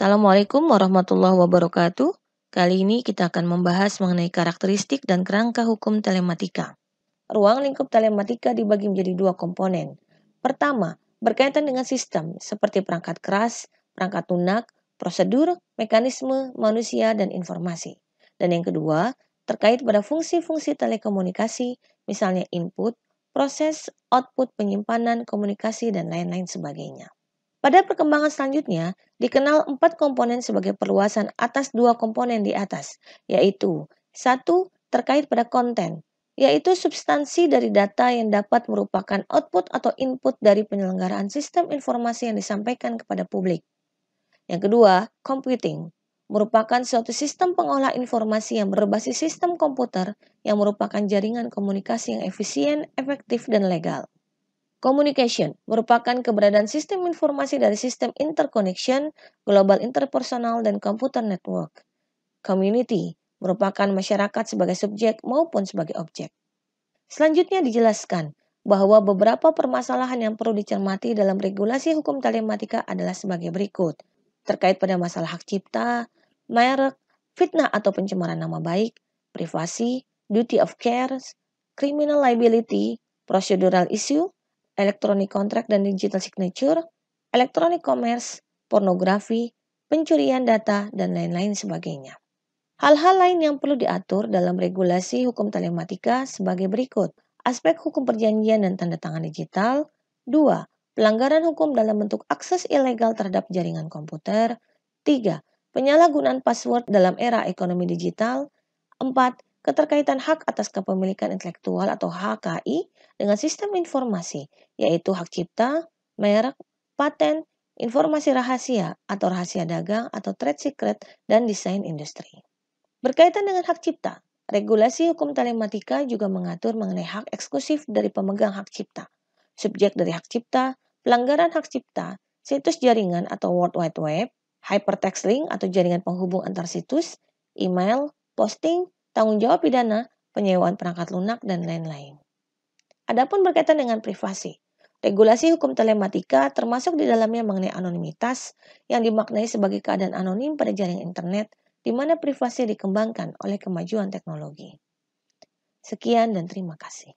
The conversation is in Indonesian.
Assalamualaikum warahmatullahi wabarakatuh. Kali ini kita akan membahas mengenai karakteristik dan kerangka hukum telematika. Ruang lingkup telematika dibagi menjadi dua komponen. Pertama, berkaitan dengan sistem seperti perangkat keras, perangkat lunak, prosedur, mekanisme, manusia, dan informasi. Dan yang kedua, terkait pada fungsi-fungsi telekomunikasi, misalnya input, proses, output, penyimpanan, komunikasi, dan lain-lain sebagainya. Pada perkembangan selanjutnya, dikenal 4 komponen sebagai perluasan atas 2 komponen di atas, yaitu 1. Terkait pada konten, yaitu substansi dari data yang dapat merupakan output atau input dari penyelenggaraan sistem informasi yang disampaikan kepada publik. Yang kedua, computing, merupakan suatu sistem pengolah informasi yang berbasis sistem komputer yang merupakan jaringan komunikasi yang efisien, efektif, dan legal. Communication merupakan keberadaan sistem informasi dari sistem interconnection, global interpersonal, dan computer network. Community merupakan masyarakat sebagai subjek maupun sebagai objek. Selanjutnya dijelaskan bahwa beberapa permasalahan yang perlu dicermati dalam regulasi hukum telematika adalah sebagai berikut. Terkait pada masalah hak cipta, merek, fitnah atau pencemaran nama baik, privasi, duty of care, criminal liability, procedural issue, electronic contract dan digital signature, electronic commerce, pornografi, pencurian data, dan lain-lain sebagainya. Hal-hal lain yang perlu diatur dalam regulasi hukum telematika sebagai berikut. Aspek hukum perjanjian dan tanda tangan digital. 2. Pelanggaran hukum dalam bentuk akses ilegal terhadap jaringan komputer. 3. Penyalahgunaan password dalam era ekonomi digital. 4. Keterkaitan hak atas kepemilikan intelektual atau HKI dengan sistem informasi, yaitu hak cipta, merek, paten, informasi rahasia atau rahasia dagang atau trade secret, dan desain industri. Berkaitan dengan hak cipta, regulasi hukum telematika juga mengatur mengenai hak eksklusif dari pemegang hak cipta, subjek dari hak cipta, pelanggaran hak cipta, situs jaringan atau World Wide Web, hypertext link atau jaringan penghubung antar situs, email, posting, tanggung jawab pidana, penyewaan perangkat lunak, dan lain-lain. Adapun berkaitan dengan privasi, regulasi hukum telematika termasuk di dalamnya mengenai anonimitas yang dimaknai sebagai keadaan anonim pada jaringan internet di mana privasi dikembangkan oleh kemajuan teknologi. Sekian dan terima kasih.